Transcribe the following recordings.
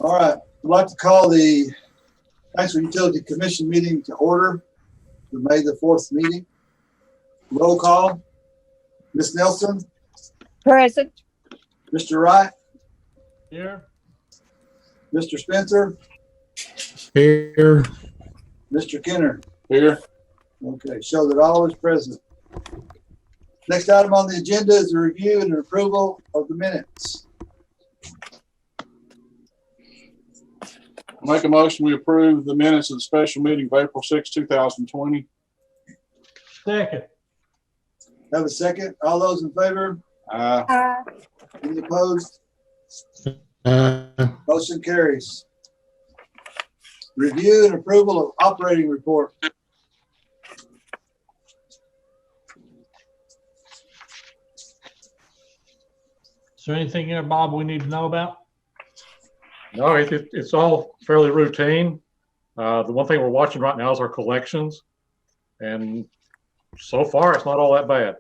All right, I'd like to call the Paintsville Utility Commission meeting to order, the May the 4th meeting. Roll call. Ms. Nelson, Present. Mr. Wright, Here. Mr. Spencer, Here. Mr. Kenner. Here. Okay, show that all is present. Next item on the agenda is the review and approval of the minutes. Make a motion, we approve the minutes of the special meeting of April 6, 2020. Second. Have a second. All those in favor? Any opposed? Motion carries. Review and approval of operating report. Is there anything there, Bob, we need to know about? No, it's all fairly routine. The one thing we're watching right now is our collections. And so far, it's not all that bad.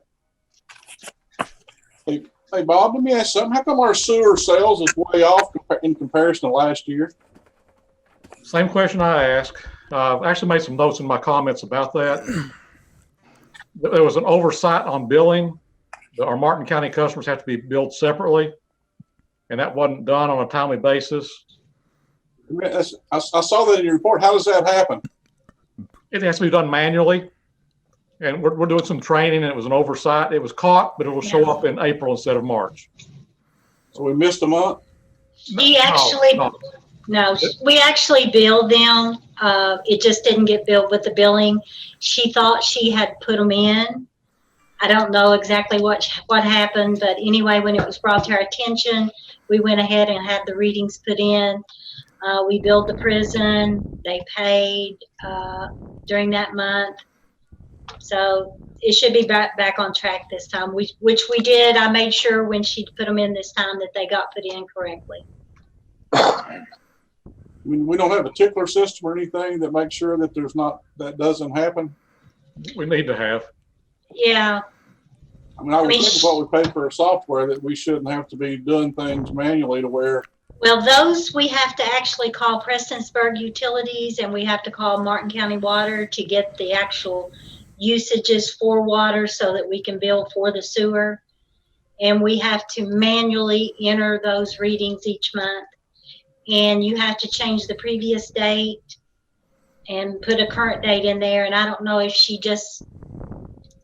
Hey, Bob, let me ask you something. How come our sewer sales is way off in comparison to last year? Same question I asked. I've actually made some notes in my comments about that. There was an oversight on billing. Our Martin County customers have to be billed separately, and that wasn't done on a timely basis. I saw that in your report. How does that happen? It has to be done manually, and we're doing some training, and it was an oversight. It was caught, but it will show up in April instead of March. So we missed a month? We actually, no, we actually billed them. It just didn't get billed with the billing. She thought she had put them in. I don't know exactly what happened, but anyway, when it was brought to our attention, we went ahead and had the readings put in. We billed the prison. They paid during that month. So it should be back on track this time, which we did. I made sure when she put them in this time that they got put in correctly. I mean, we don't have a tickler system or anything that makes sure that that doesn't happen. We need to have. Yeah. I mean, I would think what we pay for our software that we shouldn't have to be doing things manually to where. Well, those we have to actually call Paintsville Utilities, and we have to call Martin County Water to get the actual usages for water so that we can bill for the sewer. And we have to manually enter those readings each month. And you have to change the previous date and put a current date in there. And I don't know if she just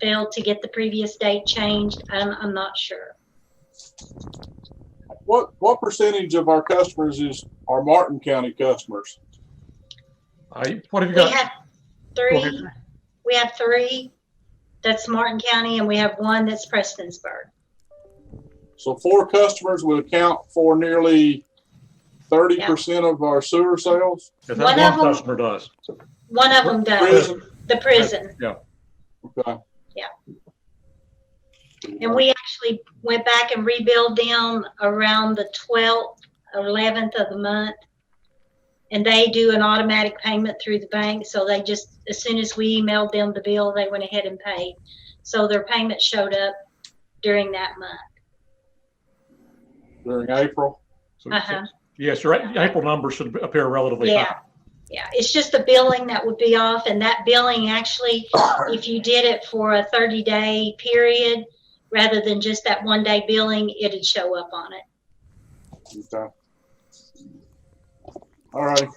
failed to get the previous date changed. I'm not sure. What percentage of our customers are Martin County customers? What have you got? We have three. We have three. That's Martin County, and we have one that's Prestonsburg. So 4 customers would account for nearly 30% of our sewer sales. If that one customer does. One of them does. The prison. Yeah. Okay. Yeah. And we actually went back and rebuild them around the 12th or 11th of the month. And they do an automatic payment through the bank. So they just, as soon as we emailed them the bill, they went ahead and paid. So their payment showed up during that month. During April? Yes, your April numbers should appear relatively high. Yeah, it's just the billing that would be off. And that billing actually, if you did it for a 30-day period, rather than just that one-day billing, it'd show up on it. Okay. All right.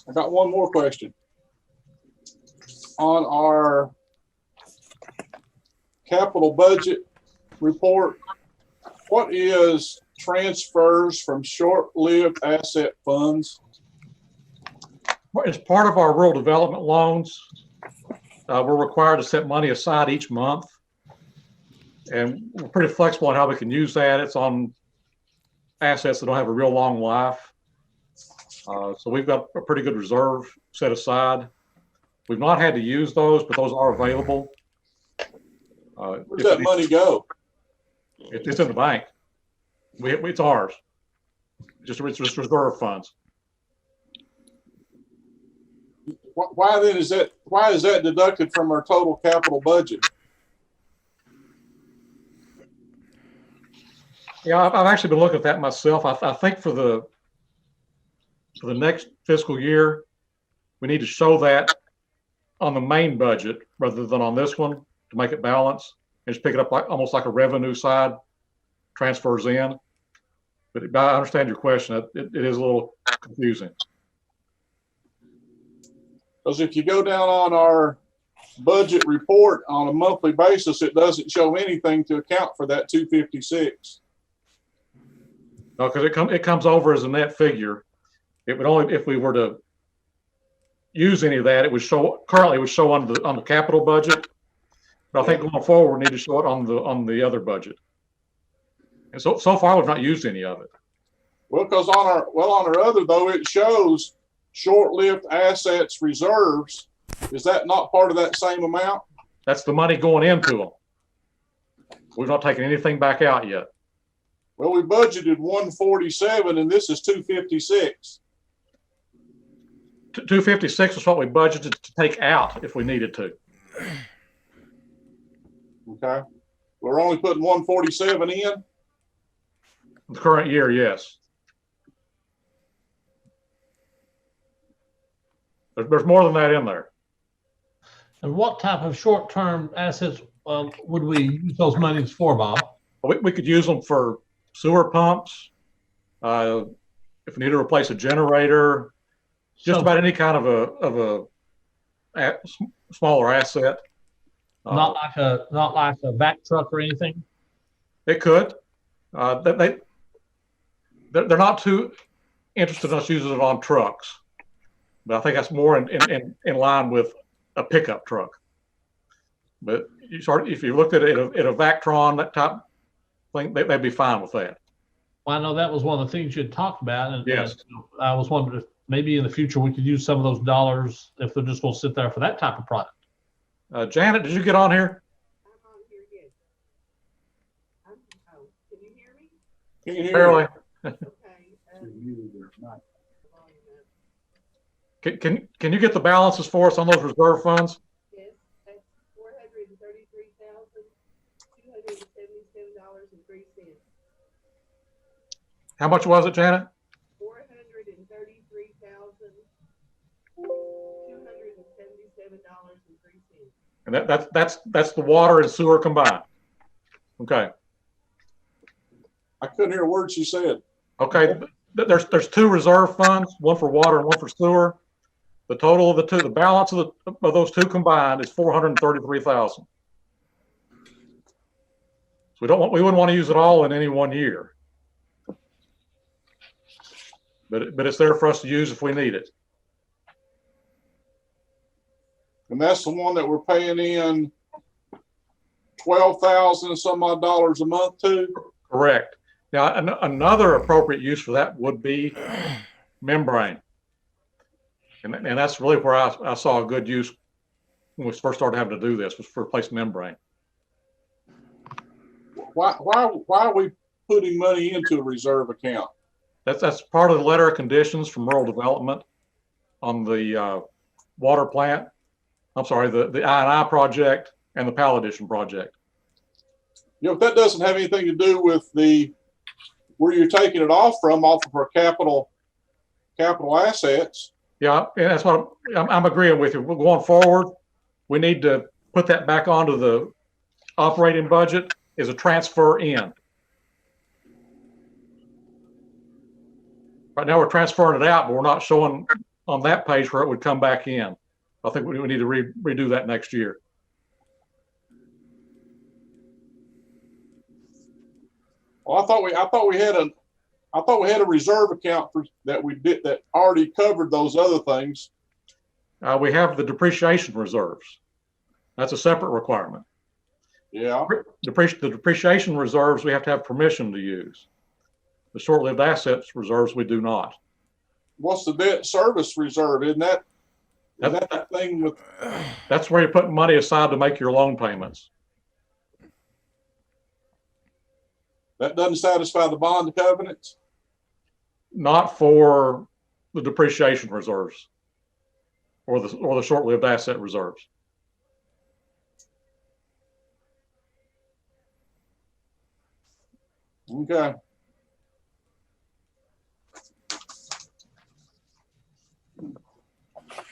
I got one more question. On our capital budget report, what is transfers from short-lived asset funds? As part of our rural development loans, we're required to set money aside each month. And we're pretty flexible on how we can use that. It's on assets that don't have a real long life. So we've got a pretty good reserve set aside. We've not had to use those, but those are available. Where's that money go? It's in the bank. It's ours. It's reserve funds. Why then is that? Why is that deducted from our total capital budget? Yeah, I've actually been looking at that myself. I think for the next fiscal year, we need to show that on the main budget rather than on this one to make it balance and just pick it up like almost like a revenue side transfers in. But I understand your question. It is a little confusing. Because if you go down on our budget report on a monthly basis, it doesn't show anything to account for that 256. No, because it comes over as a net figure. It would only, if we were to use any of that, it would show, currently it would show on the capital budget. But I think going forward, we need to show it on the other budget. And so far, we've not used any of it. Well, because on our other though, it shows short-lived assets reserves. Is that not part of that same amount? That's the money going into them. We've not taken anything back out yet. Well, we budgeted 147 and this is 256. 256 is what we budgeted to take out if we needed to. Okay. We're only putting 147 in? The current year, yes. There's more than that in there. And what type of short-term assets would we use those monies for, Bob? We could use them for sewer pumps, if we need to replace a generator, just about any kind of a smaller asset. Not like a vac truck or anything? It could. They're not too interested in us using it on trucks, but I think that's more in line with a pickup truck. But if you looked at it at a Vactron, that type thing, they'd be fine with that. Well, I know that was one of the things you'd talked about, and Yes. I was wondering if maybe in the future we could use some of those dollars if they're just going to sit there for that type of product. Janet, did you get on here? I'm on here, yes. Oh, can you hear me? Can you hear me? Barely. Okay. Can you get the balances for us on those reserve funds? Yes, that's $433,277.03. How much was it, Janet? $433,277.03. And that's the water and sewer combined. Okay. I couldn't hear a word she said. Okay. There's two reserve funds, one for water and one for sewer. The total of the balance of those two combined is $433,000. So we wouldn't want to use it all in any one year. But it's there for us to use if we need it. And that's the one that we're paying in 12,000 some odd dollars a month to. Correct. Now, another appropriate use for that would be membrane. And that's really where I saw a good use when we first started having to do this, was for replace membrane. Why are we putting money into a reserve account? That's part of the letter of conditions from rural development on the water plant. I'm sorry, the I&I project and the Pal Addition project. You know, that doesn't have anything to do with where you're taking it off of our capital assets. Yeah, and that's what I'm agreeing with you. We're going forward. We need to put that back onto the operating budget as a transfer in. Right now we're transferring it out, but we're not showing on that page where it would come back in. I think we need to redo that next year. Well, I thought we had a reserve account that already covered those other things. We have the depreciation reserves. That's a separate requirement. Yeah. The depreciation reserves we have to have permission to use. The short-lived assets reserves we do not. What's the debt service reserve? Isn't that thing with? That's where you put money aside to make your loan payments. That doesn't satisfy the bond covenants? Not for the depreciation reserves or the short-lived asset reserves. Okay.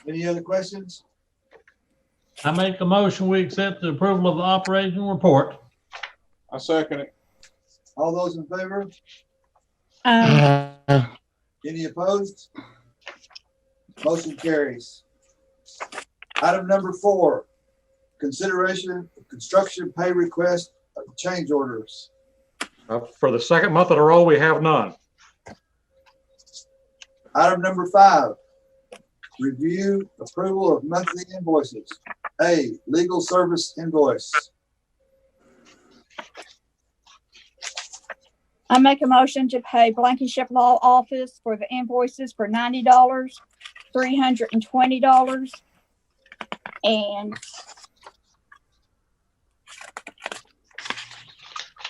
Any other questions? I make a motion, we accept the approval of the operating report. I second it. All those in favor? Aye. Any opposed? Motion carries. Item number 4, consideration of construction pay request of change orders. For the second month in a row, we have none. Item number 5, review approval of monthly invoices. A, legal service invoice. I make a motion to pay Blankenship Law Office for the invoices for $90, $320, and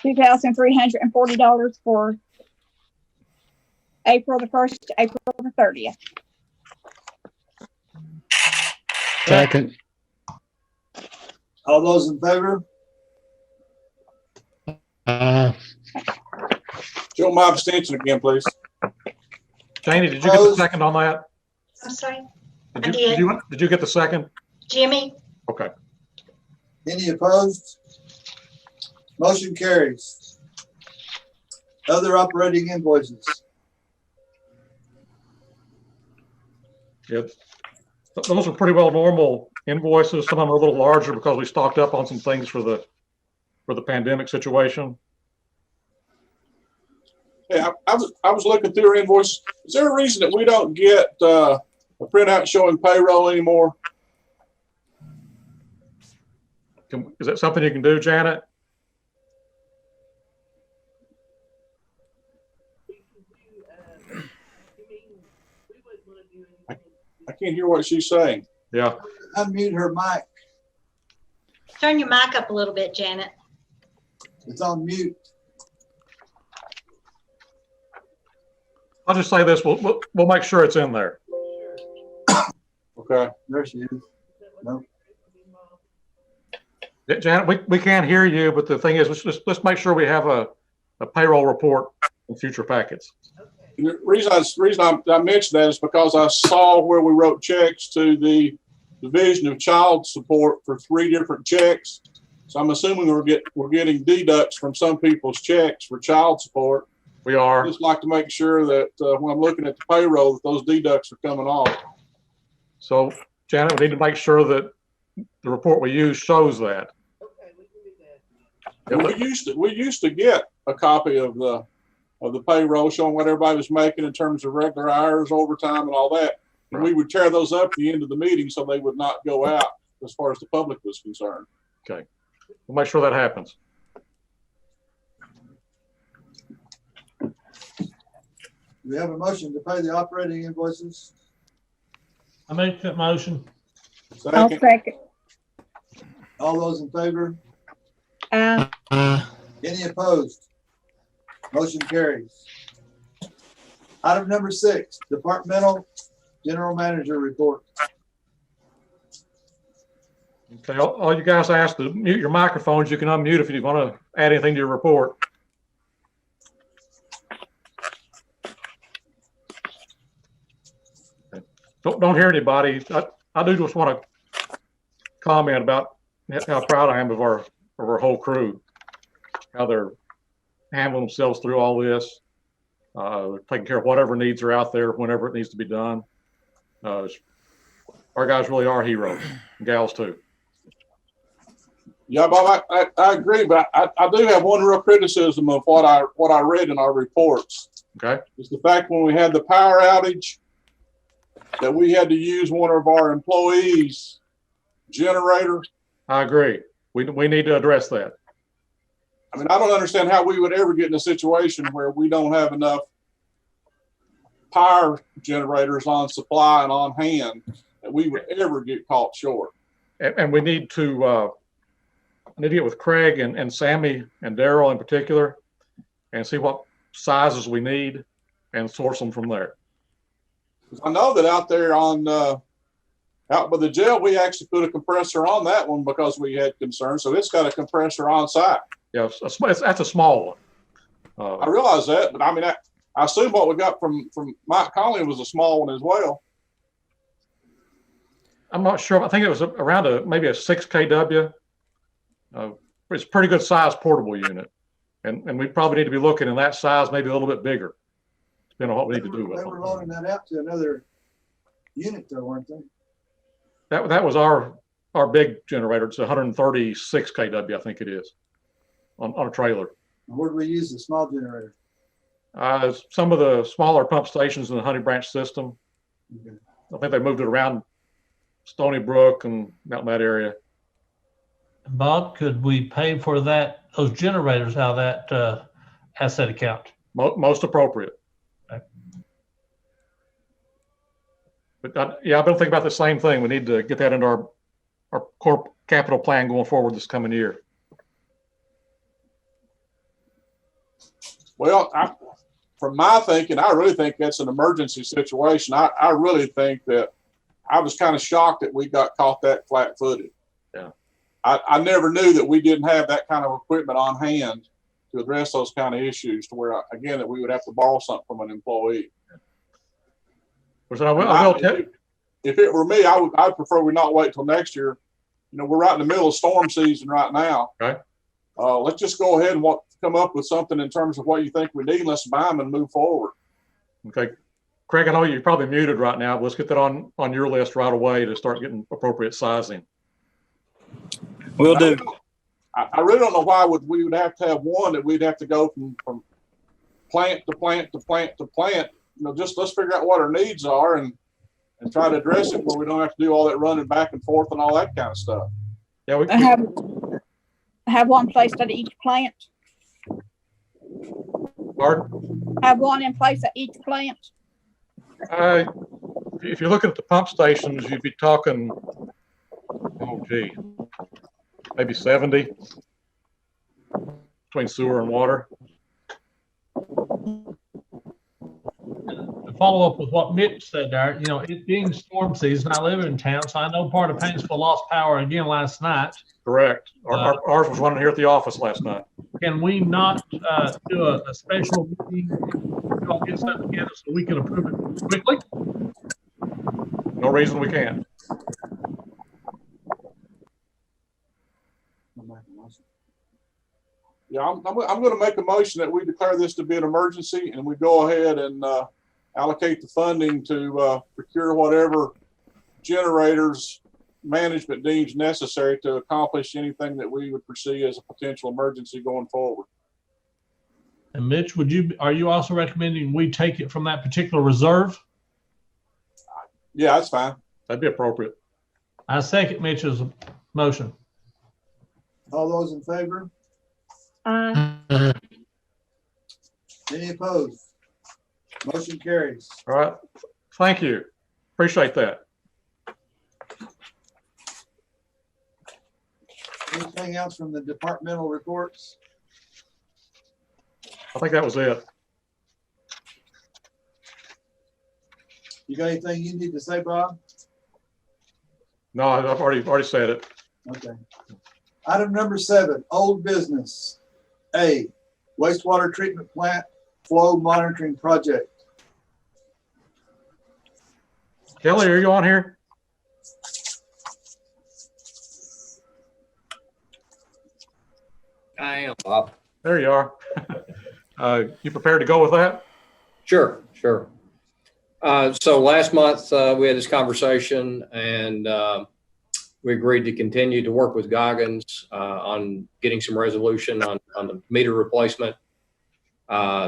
$2,340 for April the 1st to April the 30th. Second. All those in favor? Aye. Show my abstention again, please. Janie, did you get the second on that? I'm sorry, Did I you, did. did you get the second? Jimmy? Okay. Any opposed? Motion carries. Other operating invoices. Yep. Those are pretty well normal invoices. Some of them are a little larger because we stocked up on some things for the pandemic situation. Yeah, I was looking through our invoice. Is there a reason that we don't get a printout showing payroll anymore? Is that something you can do, Janet? We can do, you mean, we wouldn't want to do anything. I can't hear what she's saying. Yeah. Unmute her mic. Turn your mic up a little bit, Janet. It's on mute. I'll just say this, we'll make sure it's in there. Okay. There she is. No. Janet, we can't hear you, but the thing is, let's make sure we have a payroll report in future packets. And the reason I mentioned that is because I saw where we wrote checks to the Division of Child Support for 3 different checks. So I'm assuming we're getting deducts from some people's checks for child support. We I are. just like to make sure that when I'm looking at the payroll, that those deducts are coming off. So Janet, we need to make sure that the report we use shows that. Okay, we can do that. And we used to get a copy of the payroll showing what everybody was making in terms of regular hours, overtime, and all that. And we would tear those up at the end of the meeting so they would not go out as far as the public was concerned. Okay. We'll make sure that happens. We have a motion to pay the operating invoices. I make that motion. I'll Second. second. All those in favor? Aye. Aye. Any opposed? Motion carries. Item number 6, departmental general manager report. Okay, all you guys asked to mute your microphones. You can unmute if you want to add anything to your report. Don't hear anybody. I do just want to comment about how proud I am of our whole crew, how they're handling themselves through all this, taking care of whatever needs are out there whenever it needs to be done. Our guys really are heroes, and gals too. Yeah, Bob, I agree, but I do have one real criticism of what I read in our reports. Okay. It's the fact when we had the power outage that we had to use one of our employees' generator. I agree. We need to address that. I mean, I don't understand how we would ever get in a situation where we don't have enough power generators on supply and on hand that we would ever get caught short. And we need to get with Craig and Sammy and Daryl in particular and see what sizes we need and source them from there. I know that out there on out by the jail, we actually put a compressor on that one because we had concerns. So it's got a compressor on site. Yeah, that's a small one. I realize that, but I mean, I assume what we got from Mike Conley was a small one as well. I'm not sure. I think it was around maybe a 6 kW. It's a pretty good size portable unit. And we probably need to be looking in that size, maybe a little bit bigger, depending on what we need to do with They it. were loaning that out to another unit though, weren't they? That was our big generator. It's 136 kW, I think it is, on a trailer. And where do we use the small generator? Some of the smaller pump stations in the Honey Branch system. Okay. I think they moved it around Stony Brook and out in that area. Bob, could we pay for those generators out of that asset account? Most appropriate. Okay. But I've been thinking about the same thing. We need to get that into our core capital plan going forward this coming year. Well, from my thinking, I really think that's an emergency situation. I really think that I was kind of shocked that we got caught that flat-footed. Yeah. I never knew that we didn't have that kind of equipment on hand to address those kind of issues, to where, again, that we would have to borrow something from an employee. Which I will tell you. If it were me, I'd prefer we not wait till next year. You know, we're right in the middle of storm season right now. Okay. Let's just go ahead and come up with something in terms of what you think we need. Let's buy them and move forward. Okay. Craig, I know you're probably muted right now, but let's get that on your list right away to start getting appropriate sizing. Will do. I really don't know why we would have to have one that we'd have to go from plant to plant to plant to plant. You know, just let's figure out what our needs are and try to address it where we don't have to do all that running back and forth and all that kind of stuff. Yeah, we Have one placed at each plant. Pardon? Have one in place at each plant. If you're looking at the pump stations, you'd be talking, maybe 70 between sewer and water. To follow up with what Mitch said there, you know, it being storm season, I live in town, so I know part of Paintsville lost power again last night. Correct. Ours was running here at the office last night. Can we not do a special meeting, y'all get something together so we can approve it quickly? No reason we can't. Yeah, I'm going to make a motion that we declare this to be an emergency and we go ahead and allocate the funding to procure whatever generators management deems necessary to accomplish anything that we would perceive as a potential emergency going forward. And Mitch, are you also recommending we take it from that particular reserve? Yeah, that's fine. That'd be appropriate. I second Mitch's motion. All those in favor? Any opposed? Motion carries. All right. Thank you. Appreciate that. Anything else from the departmental reports? I think that was it. You got anything you need to say, Bob? No, I've already said it. Okay. Item number 7, old business. A, wastewater treatment plant flow monitoring project. Kelly, are you on here? I am, Bob. There you are. You prepared to go with that? Sure. So last month, we had this conversation and we agreed to continue to work with Goggins on getting some resolution on the meter replacement.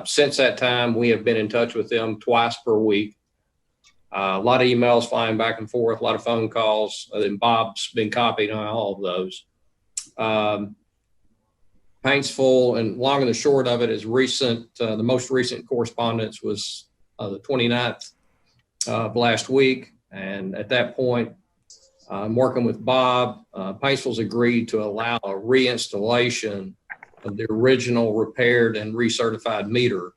Since that time, we have been in touch with them twice per week. A lot of emails flying back and forth, a lot of phone calls, and Bob's been copied on all of those. Paintsville, and long and the short of it is the most recent correspondence was the 29th of last week. And at that point, I'm working with Bob. Paintsville's agreed to allow a reinstallation of the original repaired and recertified meter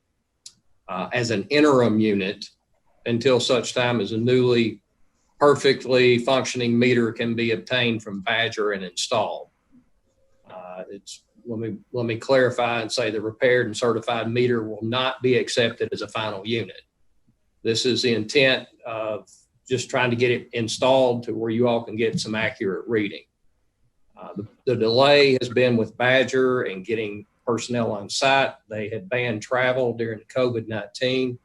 as an interim unit until such time as a newly perfectly functioning meter can be obtained from Badger and installed. It's let me clarify and say the repaired and certified meter will not be accepted as a final unit. This is the intent of just trying to get it installed to where you all can get some accurate reading. The delay has been with Badger and getting personnel on site. They had banned travel during COVID-19.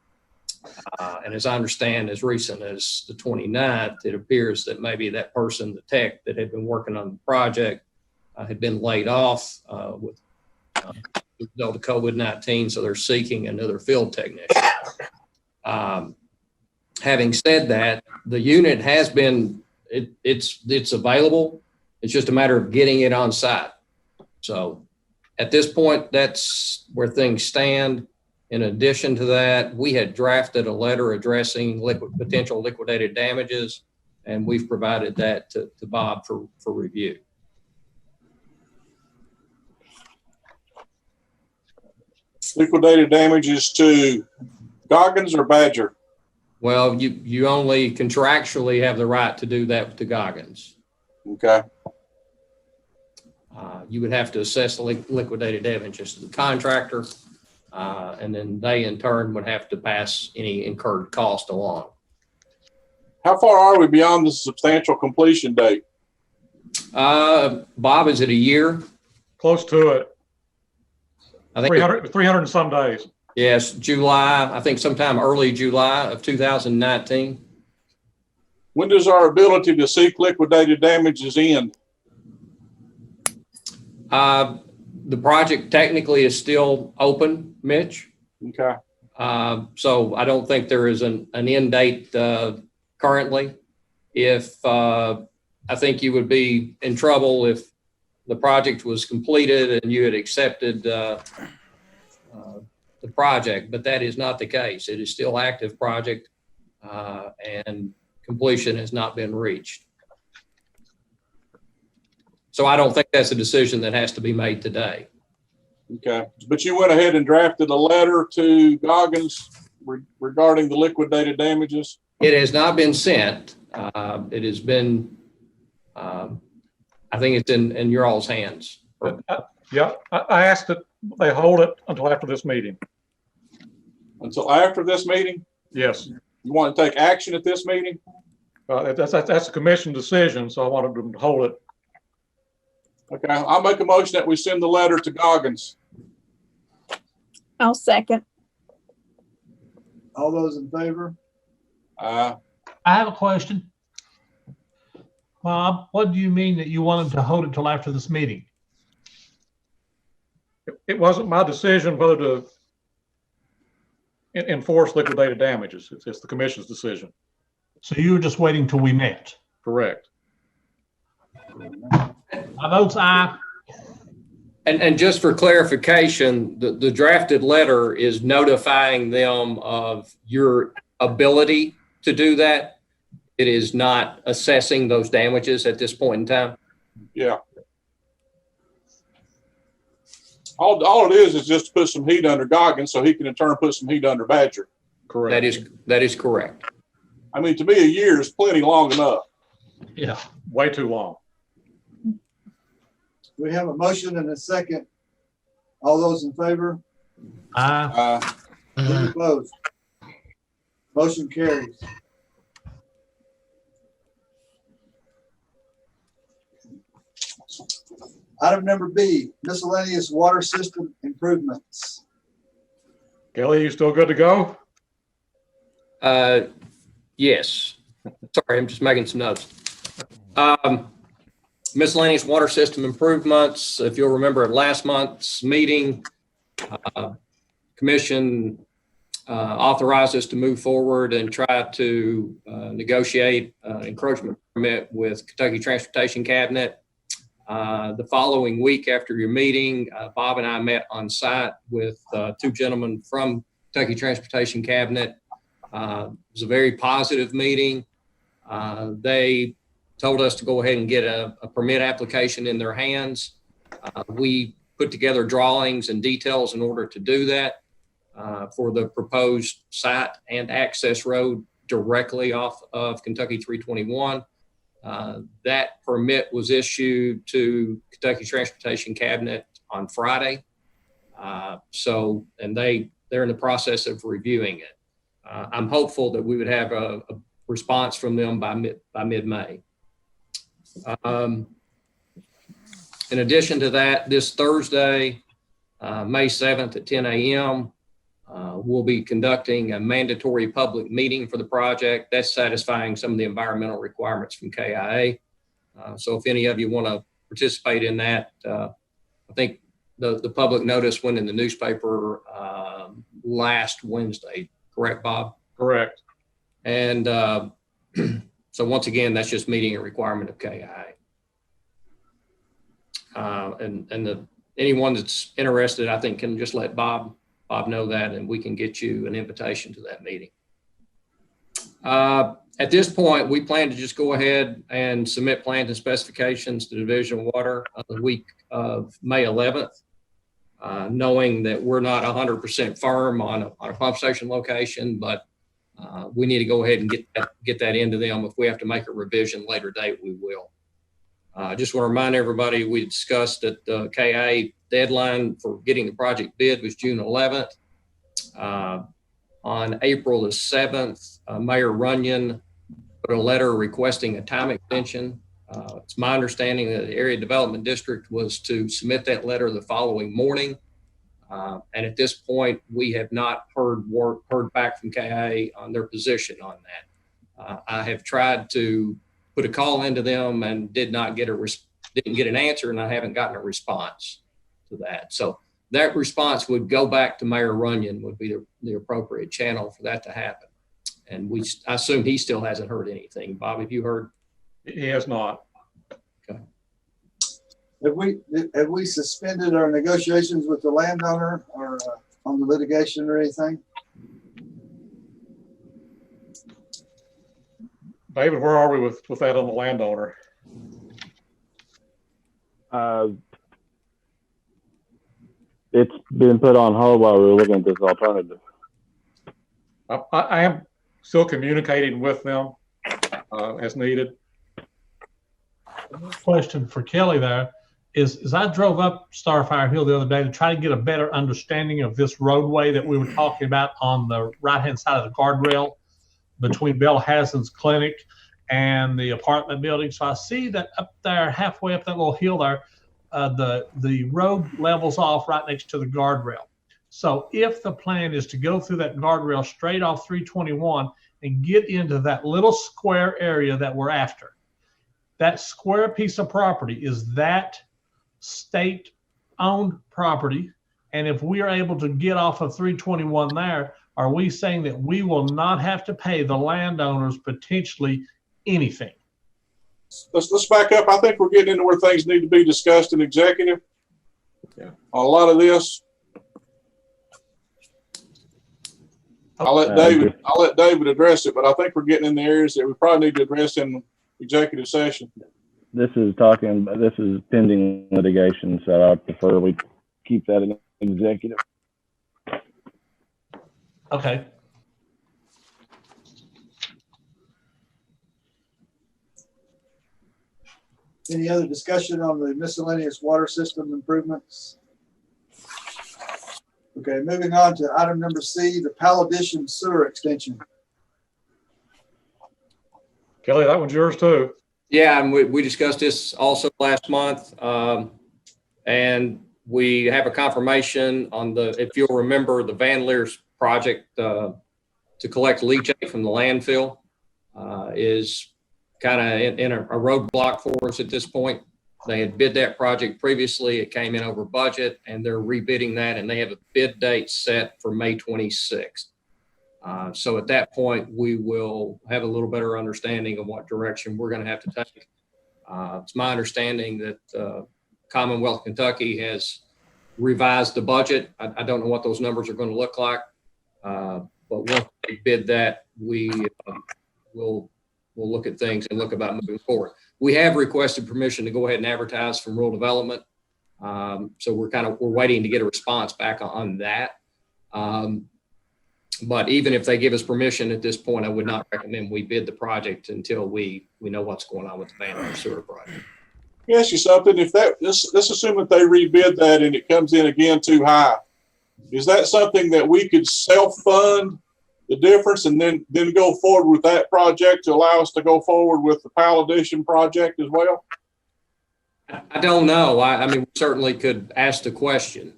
And as I understand, as recent as the 29th, it appears that maybe that person, the tech that had been working on the project, had been laid off with the result of COVID-19. So they're seeking another field technician. Having said that, the unit has been, it's available. It's just a matter of getting it on site. So at this point, that's where things stand. In addition to that, we had drafted a letter addressing potential liquidated damages, and we've provided that to Bob for review. Liquidated damages to Goggins or Badger? Well, you only contractually have the right to do that to Goggins. Okay. You would have to assess the liquidated damages to the contractor, and then they in turn would have to pass any incurred cost along. How far are we beyond the substantial completion date? Bob, is it a year? Close to it. I think 300 and some days. yes, July, I think sometime early July of 2019. When does our ability to seek liquidated damages end? The project technically is still open, Mitch. Okay. So I don't think there is an end date currently. If I think you would be in trouble if the project was completed and you had accepted the project, but that is not the case. It is still active project and completion has not been reached. So I don't think that's a decision that has to be made today. Okay. But you went ahead and drafted a letter to Goggins regarding the liquidated damages? It has not been sent. It has been, I think it's in your all's hands. Yeah, I asked that they hold it until after this meeting. Until after this meeting? Yes. You want to take action at this meeting? That's a commission decision, so I wanted them to hold it. Okay, I'll make a motion that we send the letter to Goggins. I'll second. All those in favor? I have a question. Bob, what do you mean that you wanted to hold it till after this meeting? It wasn't my decision whether to enforce liquidated damages. It's the commission's decision. So you were just waiting till we met? Correct. My vote's aye. And just for clarification, the drafted letter is notifying them of your ability to do that. It is not assessing those damages at this point in time. Yeah. All it is just to put some heat under Goggins so he can in turn put some heat under Badger. Correct. That is correct. I mean, to me, a year is plenty long enough. Yeah. Way too long. We have a motion and a second. All those in favor? Aye. Any opposed? Motion carries. Item number B, miscellaneous water system improvements. Kelly, you still good to go? Yes. Sorry, I'm just making some notes. Miscellaneous water system improvements. If you'll remember at last month's meeting, Commission authorized us to move forward and try to negotiate encroachment permit with Kentucky Transportation Cabinet. The following week after your meeting, Bob and I met on site with two gentlemen from Kentucky Transportation Cabinet. It was a very positive meeting. They told us to go ahead and get a permit application in their hands. We put together drawings and details in order to do that for the proposed site and access road directly off of Kentucky 321. That permit was issued to Kentucky Transportation Cabinet on Friday. And they're in the process of reviewing it. I'm hopeful that we would have a response from them by mid-May. In addition to that, this Thursday, May 7th at 10 a.m., we'll be conducting a mandatory public meeting for the project. That's satisfying some of the environmental requirements from KIA. So if any of you want to participate in that, I think the public notice went in the newspaper last Wednesday. Correct, Bob? Correct. And so once again, that's just meeting a requirement of KIA. Anyone that's interested, I think, can just let Bob know that, and we can get you an invitation to that meeting. At this point, we plan to just go ahead and submit plans and specifications to Division of Water the week of May 11th, knowing that we're not 100% firm on a pump station location, but we need to go ahead and get that into them. If we have to make a revision later date, we will. I just want to remind everybody, we discussed that the KIA deadline for getting the project bid was June 11th. On April the 7th, Mayor Runyon put a letter requesting a time extension. It's my understanding that the Area Development District was to submit that letter the following morning. And at this point, we have not heard back from KIA on their position on that. I have tried to put a call into them and didn't get an answer, and I haven't gotten a response to that. So that response would go back to Mayor Runyon, would be the appropriate channel for that to happen. And I assume he still hasn't heard anything. Bob, have you heard? He has not. Okay. Have we suspended our negotiations with the landowner or on the litigation or anything? David, where are we with that on the landowner? It's been put on hold while we were looking at this alternative. I am still communicating with them as needed. Question for Kelly there is I drove up Starfire Hill the other day to try to get a better understanding of this roadway that we were talking about on the right-hand side of the guardrail between Bell Hassan's clinic and the apartment building. So I see that up there, halfway up that little hill there, the road levels off right next to the guardrail. So if the plan is to go through that guardrail straight off 321 and get into that little square area that we're after, that square piece of property, is that state-owned property? And if we are able to get off of 321 there, are we saying that we will not have to pay the landowners potentially anything? Let's back up. I think we're getting into where things need to be discussed in executive. Yeah. On a lot of this. I'll let David address it, but I think we're getting in the areas that we probably need to address in executive session. This is pending litigation, so I prefer we keep that in executive. Okay. Any other discussion on the miscellaneous water system improvements? Okay, moving on to item number C, the Paladition sewer extension. Kelly, that one's yours too. Yeah, and we discussed this also last month. And we have a confirmation on if you'll remember, the Van Leer's project to collect leachate from the landfill is kind of in a roadblock for us at this point. They had bid that project previously. It came in over budget, and they're rebidding that, and they have a bid date set for May 26th. So at that point, we will have a little better understanding of what direction we're going to have to take. It's my understanding that Commonwealth Kentucky has revised the budget. I don't know what those numbers are going to look like, but once they bid that, we will look at things and look about moving forward. We have requested permission to go ahead and advertise from rural development. So we're waiting to get a response back on that. But even if they give us permission at this point, I would not recommend we bid the project until we know what's going on with the Van Leer sewer project. Let me ask you something. If let's assume that they rebid that and it comes in again too high, is that something that we could self-fund the difference and then go forward with that project to allow us to go forward with the Powell Addition project as well? I don't know. I mean, we certainly could ask the question.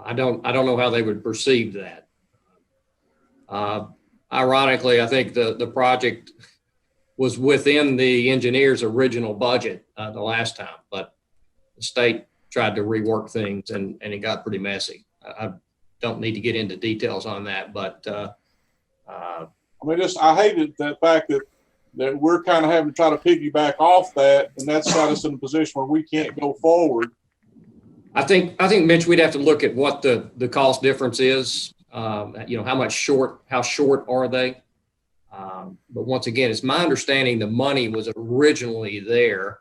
I don't know how they would perceive that. Ironically, I think the project was within the engineer's original budget the last time, but the state tried to rework things and it got pretty messy. I don't need to get into details on that, but I mean, I hated that fact that we're kind of having to try to piggyback off that, and that's got us in a position where we can't go forward. I think Mitch, we'd have to look at what the cost difference is. You know, how short are they? But once again, it's my understanding the money was originally there.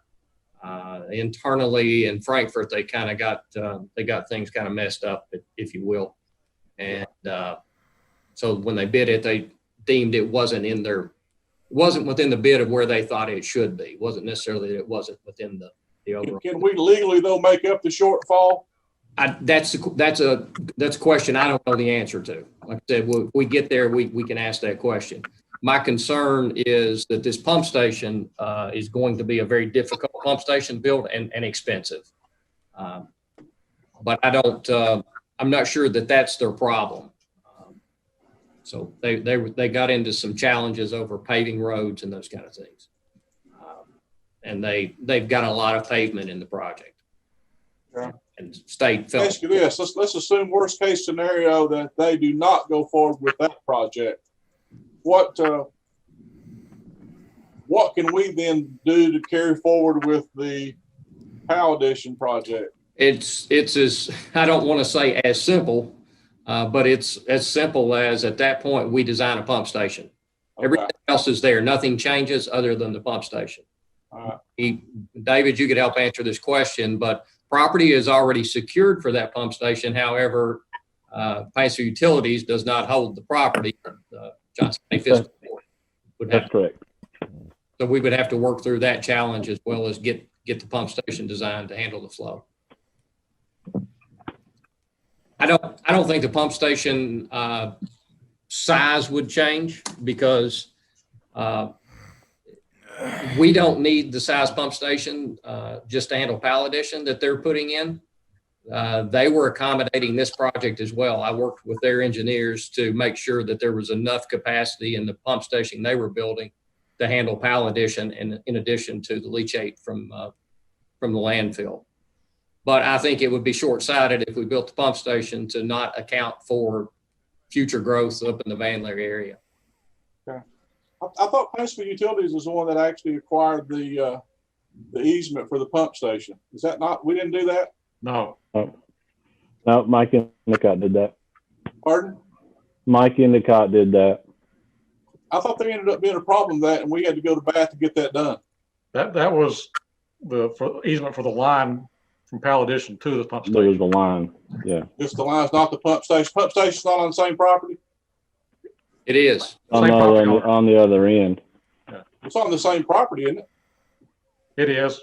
Internally in Frankfurt, they kind of got things kind of messed up, if you will. And so when they bid it, they deemed it wasn't within the bid of where they thought it should be. It wasn't necessarily that it wasn't within the overall. Can we legally though make up the shortfall? That's a question I don't know the answer to. Like I said, if we get there, we can ask that question. My concern is that this pump station is going to be a very difficult pump station to build and expensive. But I'm not sure that that's their problem. So they got into some challenges over paving roads and those kind of things. And they've got a lot of pavement in the project. Yeah. And state felt. Ask you this: let's assume worst case scenario that they do not go forward with that project. What can we then do to carry forward with the Powell Addition project? It's as, I don't want to say as simple, but it's as simple as at that point we design a pump station. Okay. Everything else is there. Nothing changes other than the pump station. David, you could help answer this question, but property is already secured for that pump station. However, Paintsville Utilities does not hold the property. Johnson County Fiscal Court would have. That's correct. So we would have to work through that challenge as well as get the pump station designed to handle the flow. I don't think the pump station size would change because we don't need the size pump station just to handle Powell Addition that they're putting in. They were accommodating this project as well. I worked with their engineers to make sure that there was enough capacity in the pump station they were building to handle Powell Addition, and in addition to the leachate from the landfill. But I think it would be short-sighted if we built the pump station to not account for future growth up in the Van Leer area. Okay. I thought Paintsville Utilities was the one that actually acquired the easement for the pump station. Is that not? We didn't do that? No. No, Mike Endicott did that. Pardon? Mike Endicott did that. I thought there ended up being a problem with that, and we had to go to bat to get that done. That was the easement for the line from Powell Addition to the pump There was station. the line. Yeah. Just the line's not the pump station. Pump station's not on the same property? It is. On the other end. It's on the same property, isn't it? It is.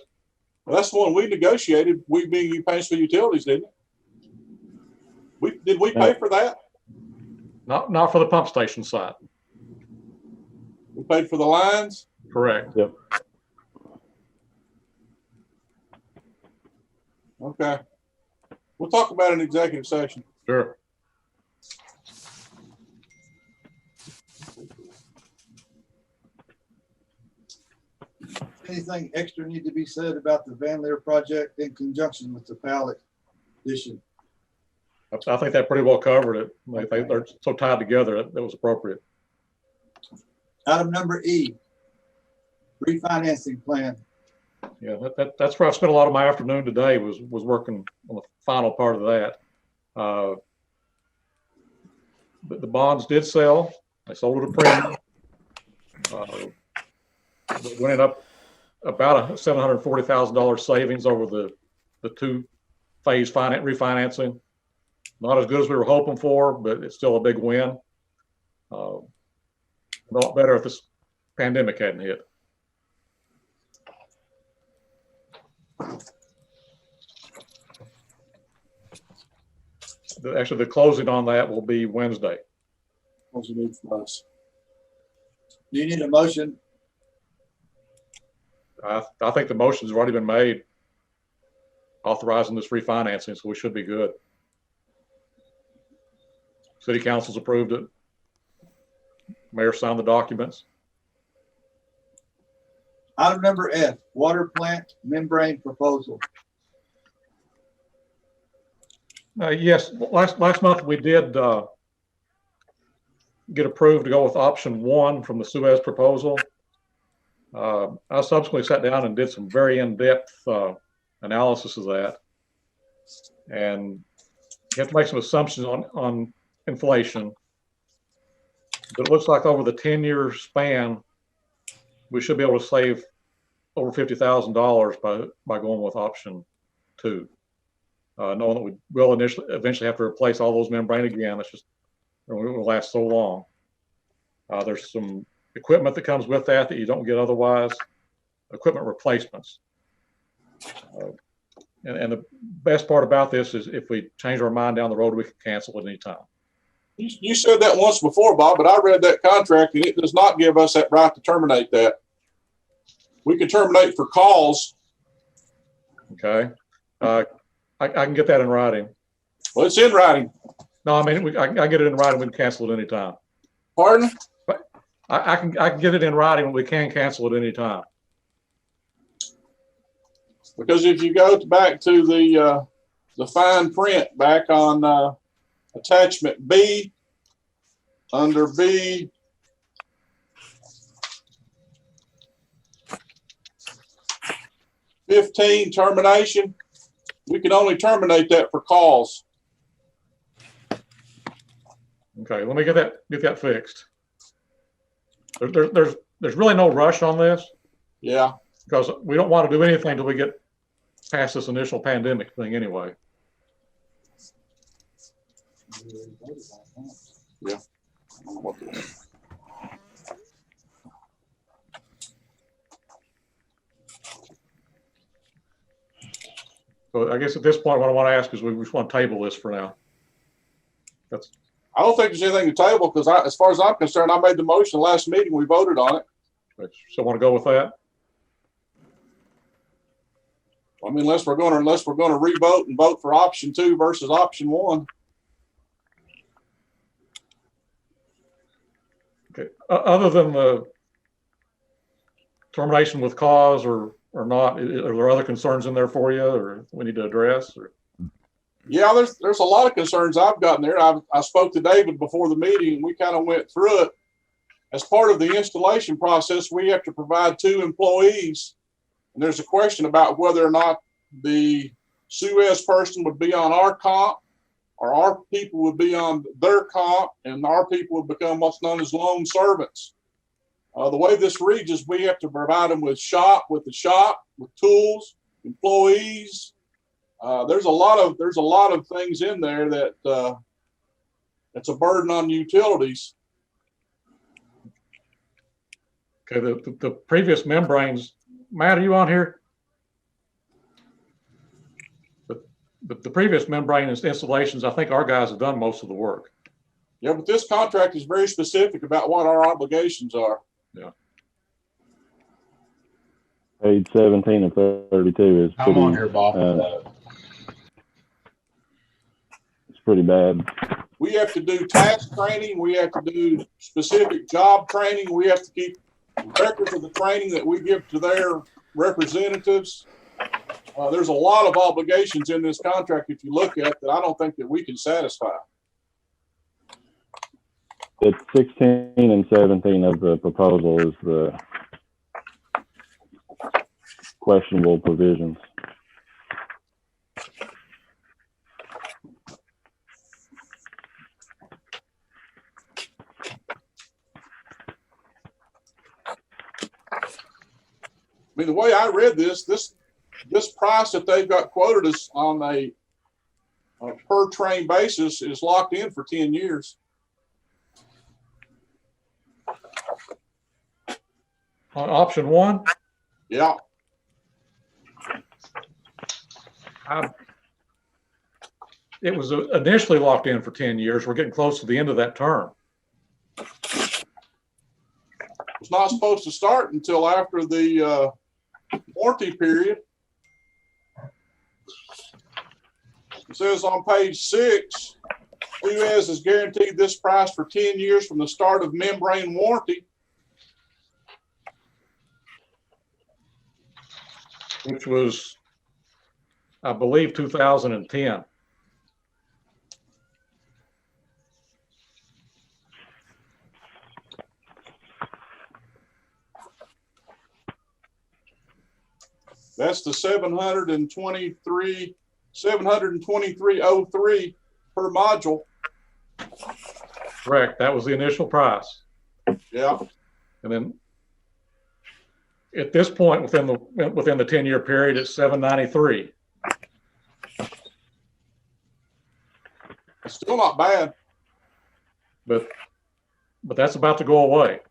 Well, that's the one we negotiated, we being Paintsville Utilities, didn't it? Did we pay for that? Not for the pump station side. We paid for the lines? Correct. Yep. Okay. We'll talk about it in executive session. Sure. Anything extra need to be said about the Van Leer project in conjunction with the Powell Addition? I think that pretty well covered it. They're so tied together that was appropriate. Item number E, refinancing plan. Yeah, that's where I spent a lot of my afternoon today was working on the final part of that. The bonds did sell. They sold at a premium. It went up about a $740,000 savings over the two-phase refinancing. Not as good as we were hoping for, but it's still a big win. A lot better if this pandemic hadn't hit. Actually, the closing on that will be Wednesday. What's the need for us? Do you need a motion? I think the motion's already been made authorizing this refinancing, so we should be good. City council's approved it. Mayor signed the documents. Item number F, water plant membrane proposal. Yes, last month we did get approved to go with option 1 from the Suez proposal. I subsequently sat down and did some very in-depth analysis of that, and you have to make some assumptions on inflation. But it looks like over the 10-year span, we should be able to save over $50,000 by going with option 2. Knowing that we will eventually have to replace all those membrane again. It's just, it will last so long. There's some equipment that comes with that you don't get otherwise, equipment replacements. And the best part about this is if we change our mind down the road, we can cancel at any time. You said that once before, Bob, but I read that contract and it does not give us that right to terminate that. We can terminate for cause. Okay. I can get that in writing. Well, it's in writing. No, I mean, I get it in writing. We can cancel at any time. Pardon? But I can get it in writing, but we can cancel at any time. Because if you go back to the fine print back on attachment B, under B, (15) termination, we can only terminate that for cause. Okay, let me get that fixed. There's really no rush on this. Yeah. Because we don't want to do anything until we get past this initial pandemic thing anyway. Yeah. So I guess at this point, what I want to ask is we just want to table this for now. I don't think there's anything to table because as far as I'm concerned, I made the motion last meeting. We voted on it. So want to go with that? I mean, unless we're going to re-vote and vote for option 2 versus option 1. Okay. Other than the termination with cause or not, are there other concerns in there for you, or we need to address? Or? Yeah, there's a lot of concerns I've gotten there. I spoke to David before the meeting, and we kind of went through it. As part of the installation process, we have to provide 2 employees. And there's a question about whether or not the Suez person would be on our comp or our people would be on their comp, and our people would become what's known as loan servants. The way this reads is we have to provide them with the shop, with tools, employees. There's a lot of things in there that it's a burden on utilities. Okay, the previous membranes, Matt, are you on here? The previous membrane installations, I think our guys have done most of the work. Yeah, but this contract is very specific about what our obligations are. Yeah. Page 17 of 32 is I'm on here, Bob. it's pretty bad. We have to do task training. We have to do specific job training. We have to keep records of the training that we give to their representatives. There's a lot of obligations in this contract, if you look at that, I don't think that we can satisfy. It's 16 and 17 of the proposal is the questionable provisions. I mean, the way I read this price that they've got quoted us on a per train basis is locked in for 10 years. On option 1? Yeah. it was initially locked in for 10 years. We're getting close to the end of that term. It's not supposed to start until after the warranty period. It says on page 6, Suez is guaranteed this price for 10 years from the start of membrane warranty. Which was, I believe, 2010. That's the 723.03 per module. Correct. That was the initial price. Yeah. And then at this point, within the 10-year period, it's $793. It's still not bad. But that's about to go away.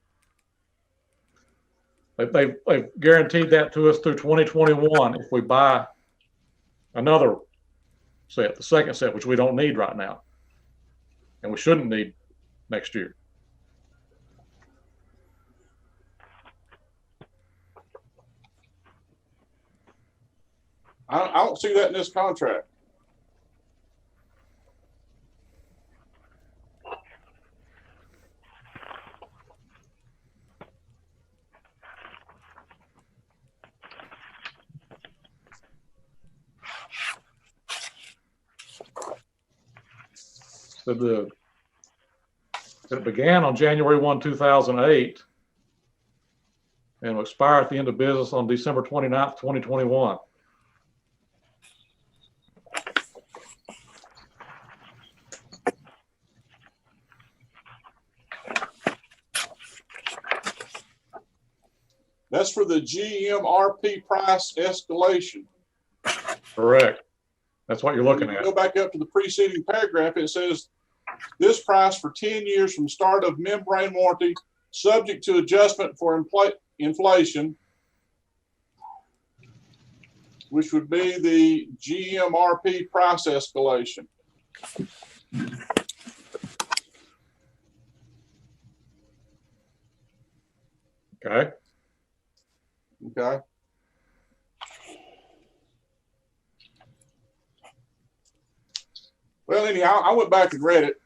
They've guaranteed that to us through 2021 if we buy another set, the second set, which we don't need right now. And we shouldn't need next year. I don't see that in this contract. So it began on January 1, 2008 and will expire at the end of business on December 29th, 2021. That's for the GMRP price escalation. Correct. That's what you're looking at. Go back up to the preceding paragraph. It says this price for 10 years from start of membrane warranty, subject to adjustment for inflation, which would be the GMRP price escalation. Okay. Okay. Well, anyhow, I went back and read it.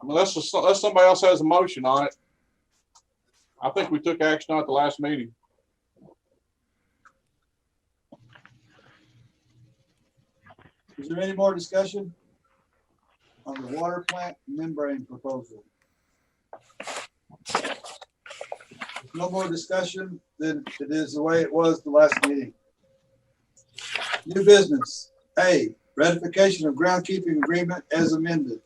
Unless somebody else has a motion on it. I think we took action on it the last meeting. Is there any more discussion on the water plant membrane proposal? If no more discussion, then it is the way it was the last meeting. New business. A, ratification of groundkeeping agreement as amended.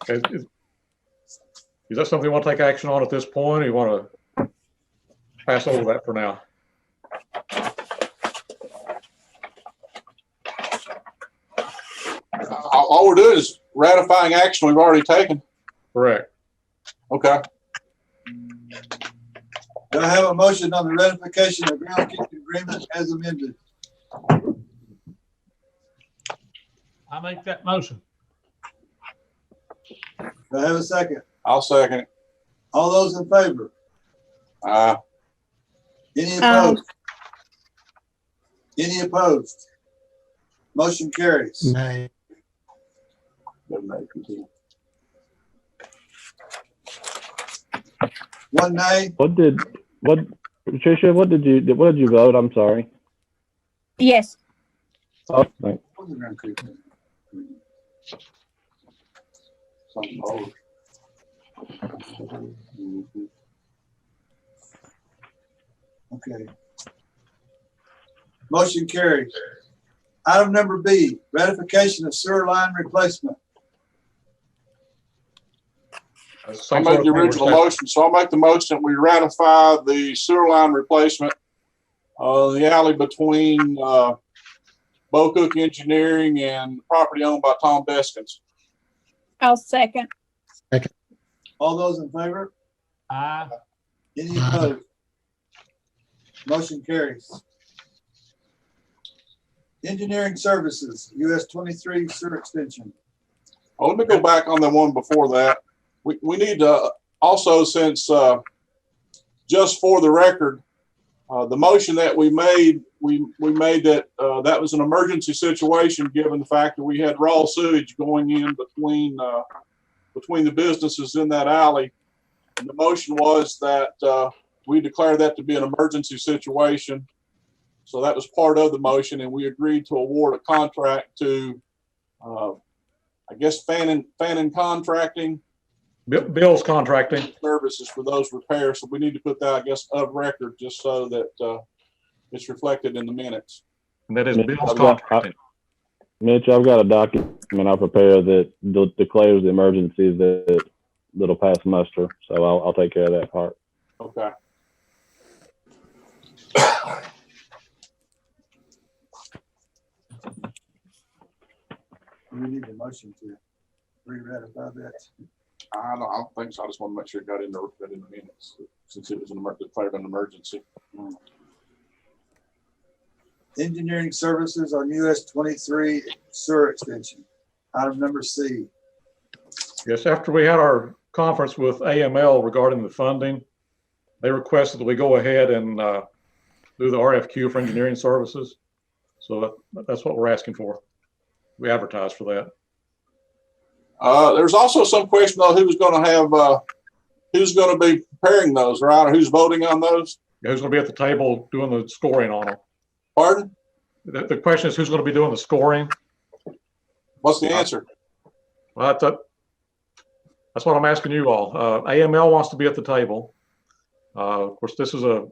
Okay. Is that something you want to take action on at this point, or you want to pass over that for now? All we're doing is ratifying action we've already taken. Correct. Okay. Do I have a motion on the ratification of groundkeeping agreement as amended? I make that motion. Do I have a second? I'll second it. All those in favor? Any opposed? Any opposed? Motion carries. Nay. One nay. Patricia, what did you vote? I'm sorry. Yes. Oh, thanks. Okay. Motion carries. Item number B, ratification of sewer line replacement. I made the original motion, so I'll make the motion that we ratify the sewer line replacement, the alley between Bocook Engineering and property owned by Tom Deskins. I'll second. All those in favor? Aye. Any opposed? Motion carries. Engineering Services, US 23 sewer extension. Oh, let me go back on the one before that. We need to also, since just for the record, the motion that we made that that was an emergency situation given the fact that we had raw sewage going in between the businesses in that alley. And the motion was that we declare that to be an emergency situation. So that was part of the motion, and we agreed to award a contract to, I guess, Fannin Contracting. Bill's contracting. Services for those repairs. So we need to put that, I guess, of record just so that it's reflected in the minutes. And that is Bill's contracting. Mitch, I've got a document I prepare that declares the emergency that'll pass muster. So I'll take care of that part. Okay. We need a motion to re-ratify that. I don't think so. I just want to make sure it got in the minutes since it was declared an emergency. Engineering Services on US 23 sewer extension. Item number C. Yes, after we had our conference with AML regarding the funding, they requested that we go ahead and do the RFQ for engineering services. So that's what we're asking for. We advertised for that. There's also some question though, who's going to be preparing those, right? Or who's voting on those? Yeah, who's going to be at the table doing the scoring on them? Pardon? The question is who's going to be doing the scoring? What's the answer? Well, that's what I'm asking you all. AML wants to be at the table. Of course, this is a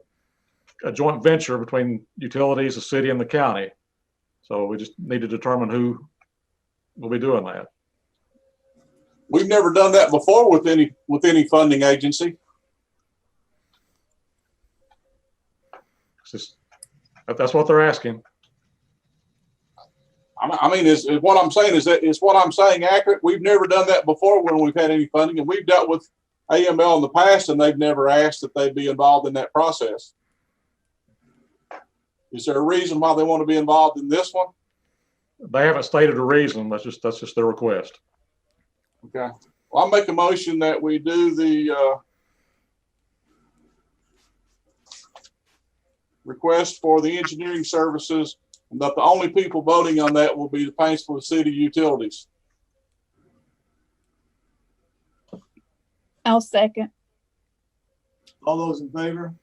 joint venture between utilities, the city, and the county. So we just need to determine who will be doing that. We've never done that before with any funding agency. That's what they're asking. I mean, is what I'm saying is what I'm saying accurate? We've never done that before when we've had any funding, and we've dealt with AML in the past, and they've never asked that they be involved in that process. Is there a reason why they want to be involved in this one? They haven't stated a reason. That's just their request. Okay. Well, I'll make a motion that we do the request for the engineering services, and that the only people voting on that will be the Paintsville City Utilities. I'll second. All those in favor?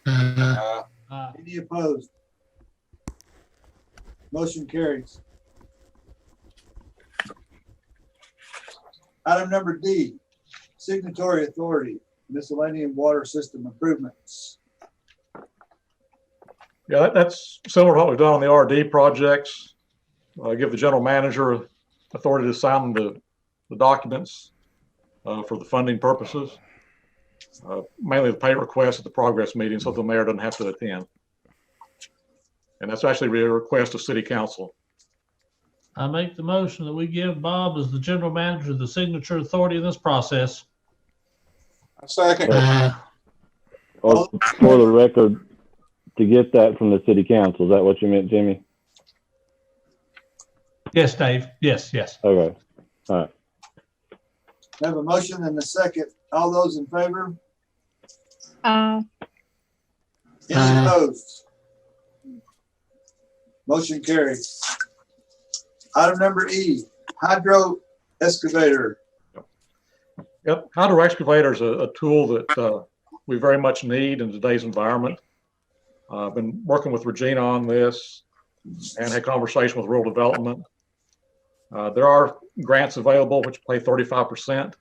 Any opposed? Motion carries. Item number D, signatory authority, miscellaneous water system improvements. Yeah, that's similar to what we've done on the RD projects. Give the general manager authority to sign the documents for the funding purposes. Mainly the pay request at the progress meeting so the mayor doesn't have to attend. And that's actually a request of city council. I make the motion that we give Bob as the general manager the signature authority in this process. A second. Or for the record, to get that from the city council, is that what you meant, Jimmy? Yes, Dave. Yes. Okay. All right. Have a motion and a second. All those in favor? Any opposed? Motion carried. Item number E, hydro excavator. Yep, hydro excavator is a tool that we very much need in today's environment. I've been working with Regina on this and had conversation with rural development. There are grants available which pay 35%.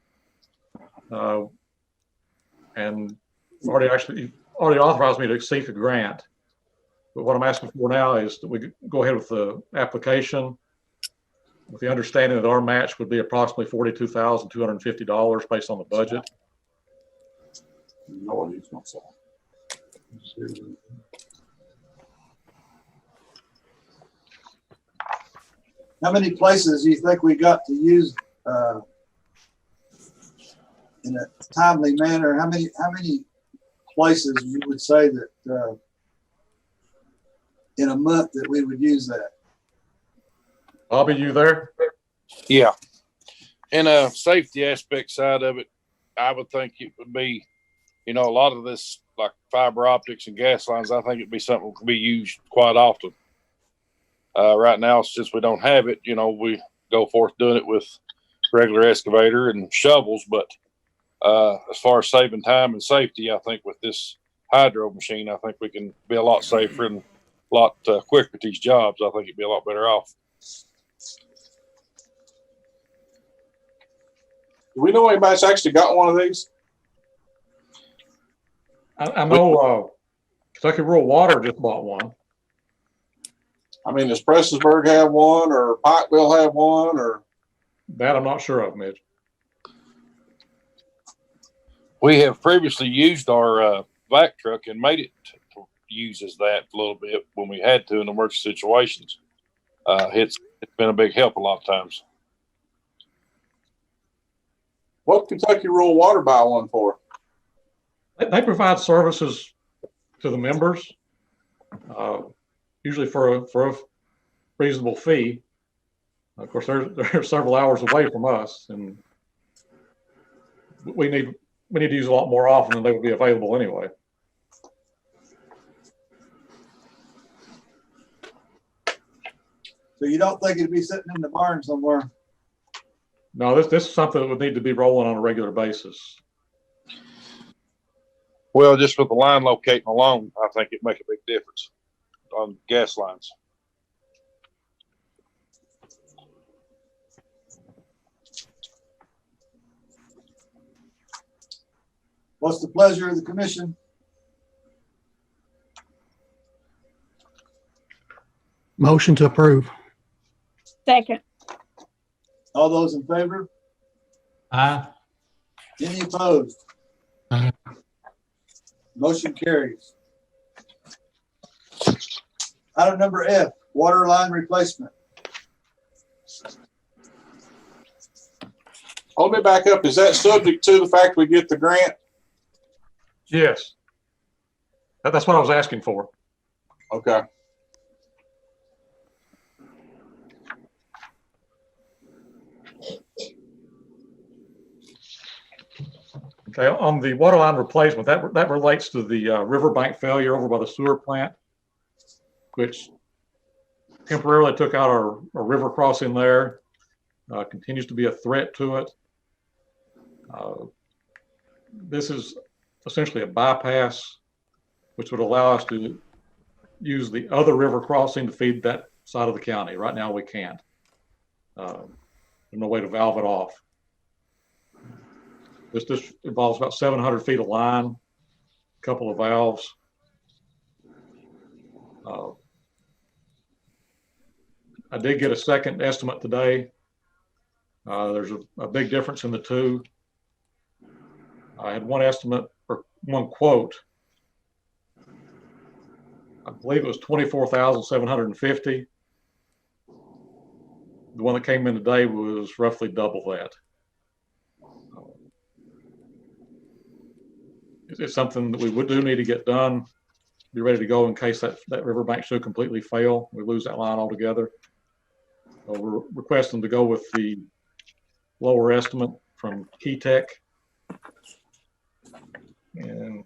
And already authorized me to seek a grant. But what I'm asking for now is that we go ahead with the application with the understanding that our match would be approximately $42,250 based on the budget. How many places do you think we got to use in a timely manner? How many places you would say that in a month that we would use that? Bobby, you there? Yeah. In a safety aspect side of it, I would think it would be, a lot of this like fiber optics and gas lines, I think it'd be something that could be used quite often. Right now, since we don't have it, we go forth doing it with regular excavator and shovels. But as far as saving time and safety, I think with this hydro machine, I think we can be a lot safer and a lot quicker at these jobs. I think it'd be a lot better off. Do we know anybody's actually got one of these? I know Kentucky Rural Water just bought one. I mean, does Prestonsburg have one, or Pikeville have one, or? That I'm not sure of, Mitch. We have previously used our vac truck and made it to use as that a little bit when we had to in emergency situations. It's been a big help a lot of times. What Kentucky Rural Water buy one for? They provide services to the members, usually for a reasonable fee. Of course, they're several hours away from us, and we need to use a lot more often than they would be available anyway. So you don't think it'd be sitting in the barn somewhere? No, this is something that would need to be rolling on a regular basis. Well, just with the line locating alone, I think it'd make a big difference on gas lines. What's the pleasure of the commission? Motion to approve. Second. All those in favor? Aye. Any opposed? Aye. Motion carries. Item number F, water line replacement. Hold me back up. Is that subject to the fact we get the grant? Yes. That's what I was asking for. Okay. Okay, on the water line replacement, that relates to the riverbank failure over by the sewer plant, which temporarily took out our river crossing there. Continues to be a threat to it. This is essentially a bypass, which would allow us to use the other river crossing to feed that side of the county. Right now, we can't. There's no way to valve it off. This involves about 700 feet of line, a couple of valves. I did get a second estimate today. There's a big difference in the two. I had one estimate or one quote. I believe it was $24,750. The one that came in today was roughly double that. It's something that we do need to get done, be ready to go in case that riverbank should completely fail. We lose that line altogether. So we're requesting to go with the lower estimate from Key Tech. And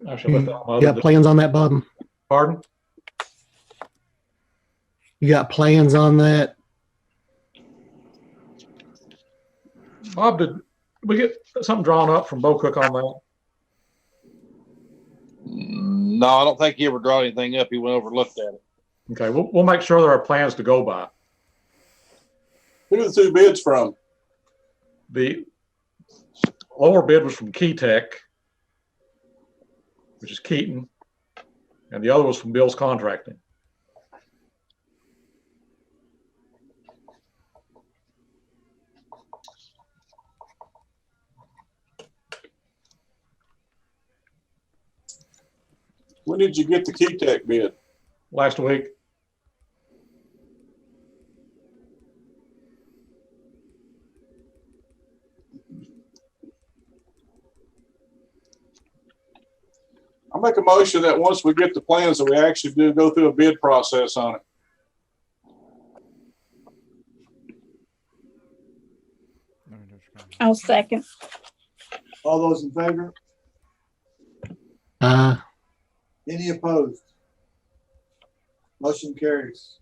I should let that You got plans on that, Bob? Pardon? You got plans on that? Bob, did we get something drawn up from Bo Cook on that? No, I don't think he ever draw anything up. He went over and looked at it. Okay, we'll make sure there are plans to go by. Who are the two bids from? The lower bid was from Key Tech, which is Keaton, and the other was from Bill's Contracting. When did you get the Key Tech bid? Last week. make a motion that once we get the plans that we actually do go through a bid process on it. I'll second. All those in favor? Any opposed? Motion carries.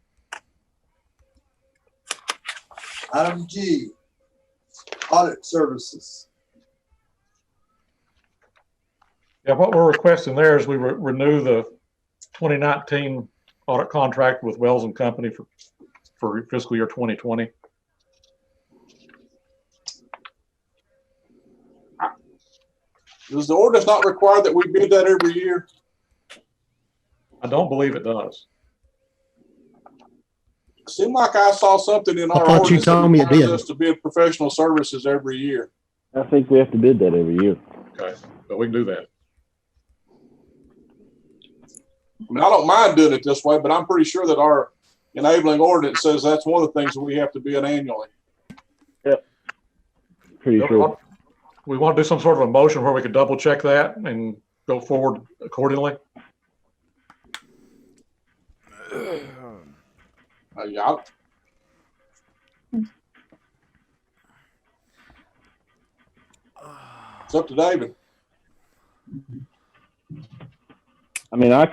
Item G, audit services. Yeah, what we're requesting there is we renew the 2019 audit contract with Wells and Company for fiscal year 2020. Does the ordinance not require that we bid that every year? I don't believe it does. Seemed like I saw something in I our thought you ordinance that told me it requires did. us to bid professional services every year. I think we have to bid that every year. Okay, but we can do that. I mean, I don't mind doing it this way, but I'm pretty sure that our enabling ordinance says that's one of the things that we have to bid annually. Pretty sure. We want to do some sort of a motion where we could double check that and go forward accordingly. Yeah. It's up to David. I mean, I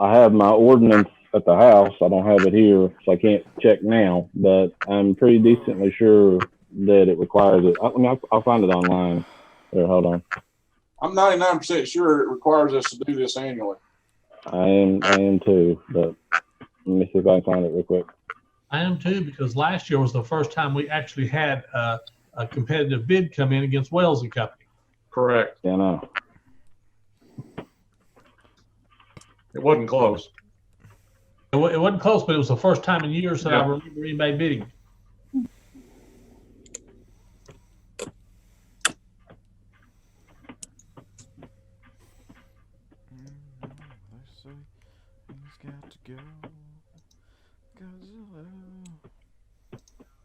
have my ordinance at the house. I don't have it here, so I can't check now, but I'm pretty decently sure that it requires it. I mean, I'll find it online. Here, hold on. I'm 99% sure it requires us to do this annually. I am too, but let me see if I can find it real quick. I am too, because last year was the first time we actually had a competitive bid come in against Wells and Company. Correct. Yeah, I know. It wasn't close. It wasn't close, but it was the first time in years that I remember anybody bidding.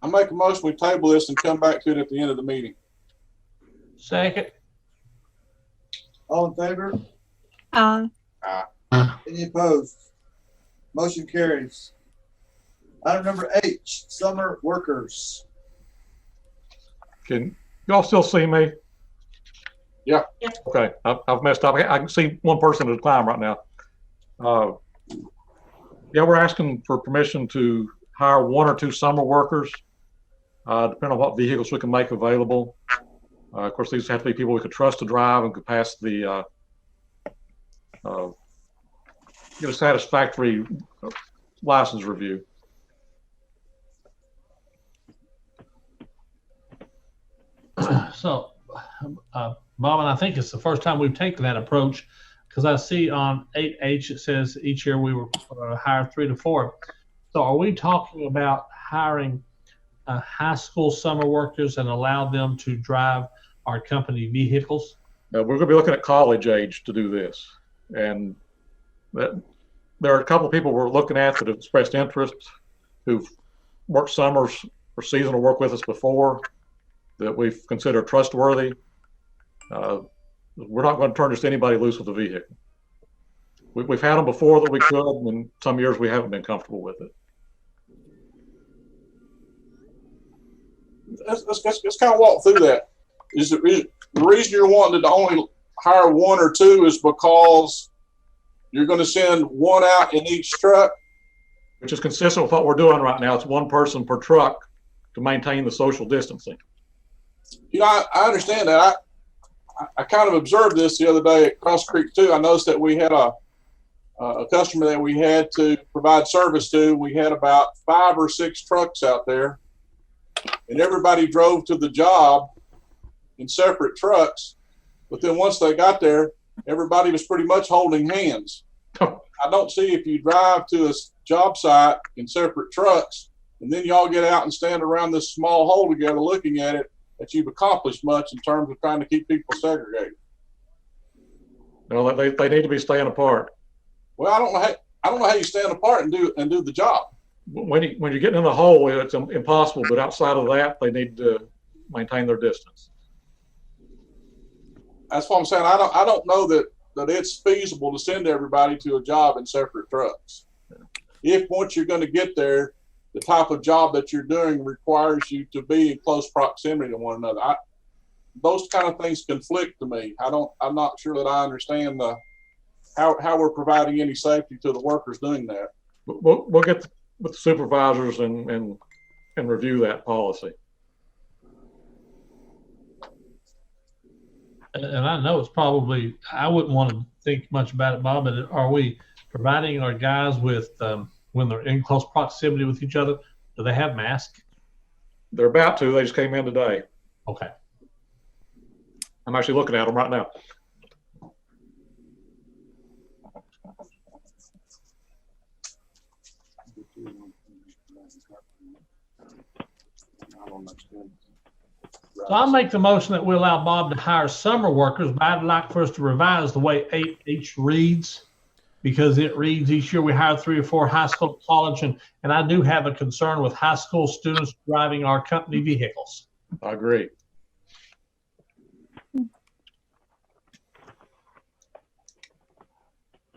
I make a motion, we table this and come back to it at the end of the meeting. Second. All in favor? Any opposed? Motion carries. Item number H, summer workers. Can y'all still see me? Yeah. Okay, I've messed up. I can see one person at a time right now. Yeah, we're asking for permission to hire 1 or 2 summer workers, depending on what vehicles we can make available. Of course, these have to be people we could trust to drive and could pass the get a satisfactory license review. So, Bob, and I think it's the first time we've taken that approach, because I see on 8H it says each year we were hire 3 to 4. So are we talking about hiring high school summer workers and allow them to drive our company vehicles? We're going to be looking at college age to do this. And there are a couple of people we're looking at that have expressed interest, who've worked summers or seasonal work with us before, that we've considered trustworthy. We're not going to turn just anybody loose with a vehicle. We've had them before that we could, and some years we haven't been comfortable with it. Let's kind of walk through that. Is the reason you're wanting to only hire 1 or 2 is because you're going to send 1 out in each truck? Which is consistent with what we're doing right now. It's 1 person per truck to maintain the social distancing. You know, I understand that. I kind of observed this the other day at Cross Creek too. I noticed that we had a customer that we had to provide service to. We had about 5 or 6 trucks out there, and everybody drove to the job in separate trucks. But then once they got there, everybody was pretty much holding hands. I don't see if you drive to a job site in separate trucks and then y'all get out and stand around this small hole together looking at it, that you've accomplished much in terms of trying to keep people segregated. No, they need to be staying apart. Well, I don't know how you stand apart and do the job. When you're getting in the hole, it's impossible. But outside of that, they need to maintain their distance. That's what I'm saying. I don't know that it's feasible to send everybody to a job in separate trucks. If once you're going to get there, the type of job that you're doing requires you to be in close proximity to one another. Those kind of things conflict to me. I'm not sure that I understand how we're providing any safety to the workers doing that. We'll get with the supervisors and review that policy. And I know it's probably, I wouldn't want to think much about it, Bob, but are we providing our guys with, when they're in close proximity with each other, do they have masks? They're about to. They just came in today. Okay. I'm actually looking at them right now. So I'll make the motion that we allow Bob to hire summer workers, but I'd like for us to revise the way 8H reads, because it reads each year we hire 3 or 4 high school, college, and I do have a concern with high school students driving our company vehicles. I agree.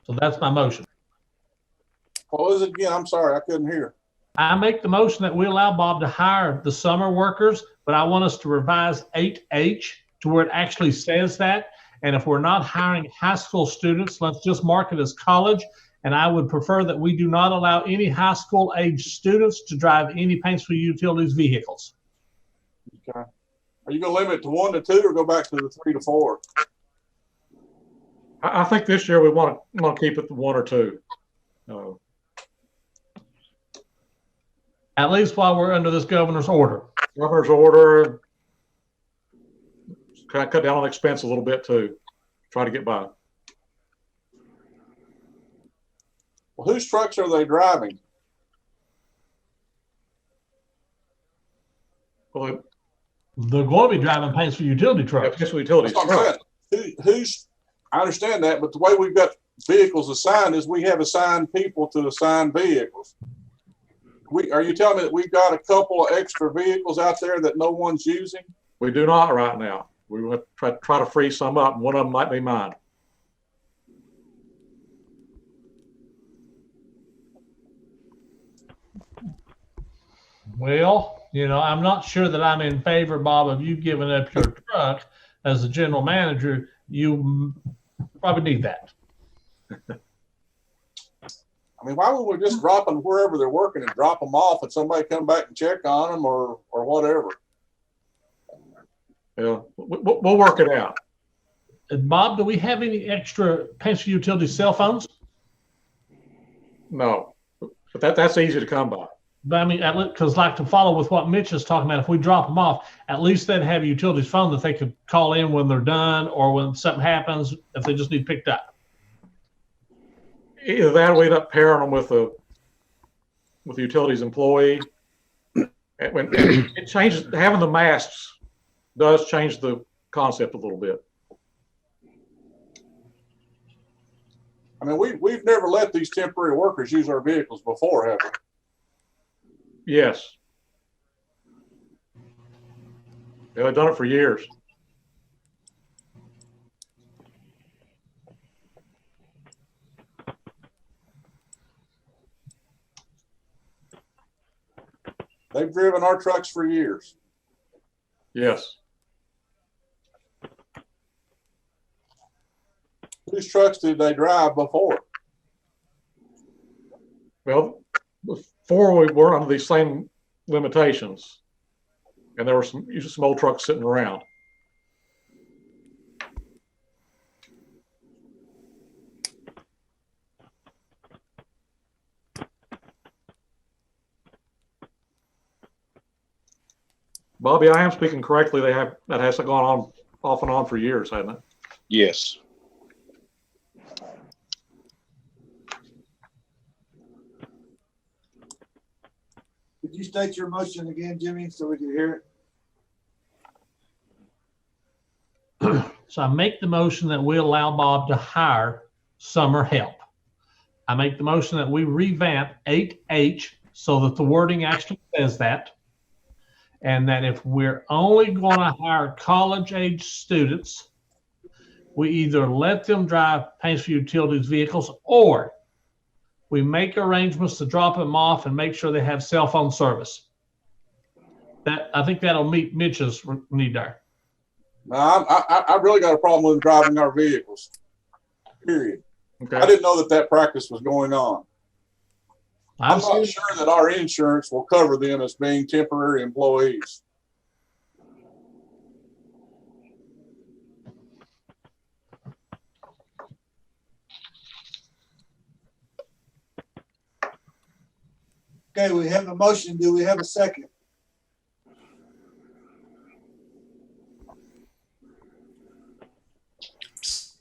So that's my motion. What was it again? I'm sorry, I couldn't hear. I make the motion that we allow Bob to hire the summer workers, but I want us to revise 8H to where it actually says that. And if we're not hiring high school students, let's just mark it as college. And I would prefer that we do not allow any high school age students to drive any Paintsville Utilities vehicles. Okay. Are you going to limit it to 1 to 2 or go back to the 3 to 4? I think this year we want to keep it to 1 or 2. At least while we're under this governor's order. Governor's order, kind of cut down on expense a little bit too. Try to get by. Well, whose trucks are they driving? Well, they're going to be driving Paintsville utility trucks. Paintsville Utilities. That's what I'm saying. I understand that, but the way we've got vehicles assigned is we have assigned people to assign vehicles. Are you telling me that we've got a couple of extra vehicles out there that no one's using? We do not right now. We want to try to free some up, and one of them might be mine. Well, I'm not sure that I'm in favor, Bob, of you giving up your truck as a general manager. You probably need that. I mean, why would we just drop them wherever they're working and drop them off and somebody come back and check on them or whatever? Yeah, we'll work it out. And Bob, do we have any extra Paintsville Utilities cell phones? No, but that's easy to come by. But I mean, because like to follow with what Mitch is talking about, if we drop them off, at least they'd have a utilities phone that they could call in when they're done or when something happens if they just need picked up. Either that or we end up pairing them with a utilities employee. When it changes, having the masks does change the concept a little bit. I mean, we've never let these temporary workers use our vehicles before, have we? Yes. Yeah, they've done it for years. They've driven our trucks for years. Yes. Whose trucks did they drive before? Well, before we were under these same limitations, and there were usually some old trucks sitting around. Bobby, I am speaking correctly. That has gone on off and on for years, hasn't it? Yes. Could you state your motion again, Jimmy, so we can hear it? So I make the motion that we allow Bob to hire summer help. I make the motion that we revamp 8H so that the wording actually says that. And that if we're only going to hire college age students, we either let them drive Paintsville Utilities vehicles, or we make arrangements to drop them off and make sure they have cell phone service. I think that'll meet Mitch's need there. Now, I really got a problem with driving our vehicles. Period. Okay. I didn't know that practice was going on. I'm not serious. sure that our insurance will cover them as being temporary employees. Okay, we have a motion. Do we have a second?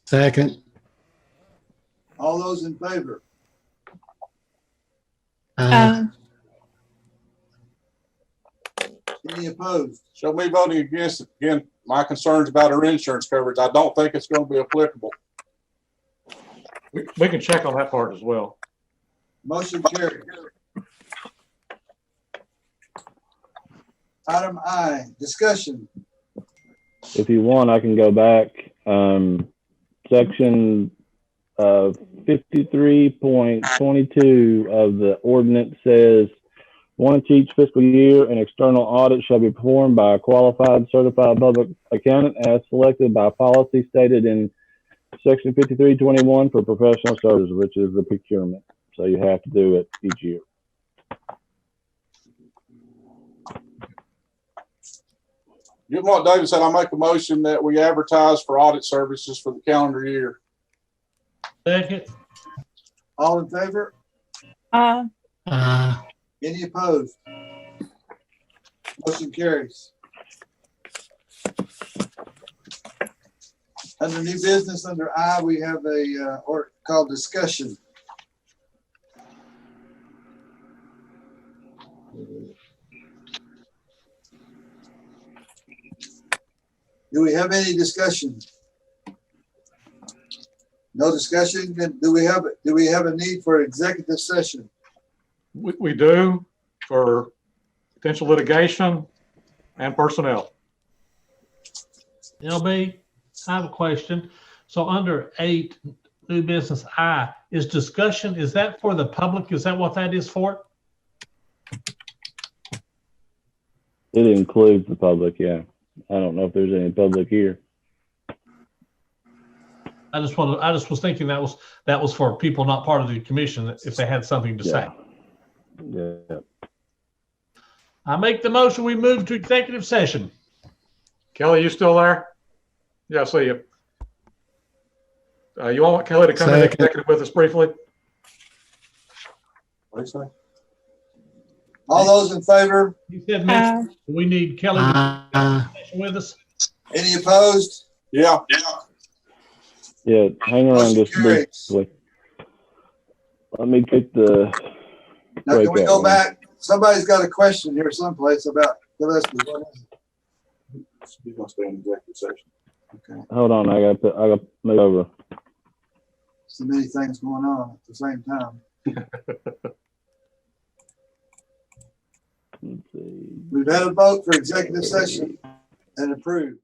Second. All those in favor? Any opposed? Show me voting against it. Again, my concerns about our insurance coverage. I don't think it's going to be applicable. We can check on that part as well. Motion carried. Item I, discussion. If you want, I can go back. Section 53.22 of the ordinance says, once each fiscal year, an external audit shall be performed by a qualified certified public accountant as selected by policy stated in Section 5321 for professional services, which is the procurement. So you have to do it each year. Given what David said, I make a motion that we advertise for audit services for the calendar year. Second. All in favor? Any opposed? Motion carries. Under new business, under I, we have a order called discussion. Do we have any discussion? No discussion. Then do we have a need for executive session? We do, for potential litigation and personnel. LB, I have a question. So under 8, new business I, is discussion, is that for the public? Is that what that is for? It includes the public, yeah. I don't know if there's any public here. I just was thinking that was for people not part of the commission, if they had something to say. Yeah. I make the motion, we move to executive session. Kelly, you still there? Yeah, I see you. You want Kelly to come in executive with us briefly? What do you say? All those in favor? You said Mitch, we need Kelly to session with us. Any opposed? Yeah. Yeah, hang around Motion just carries. briefly. Let me get the Now, can we breakout go room. back? Somebody's got a question here someplace about Gillespie. What is it? He's going to stay in executive session. Okay. Hold on, I got to move over. So many things going on at the same time. Let's see. We've had a vote for executive session and approved.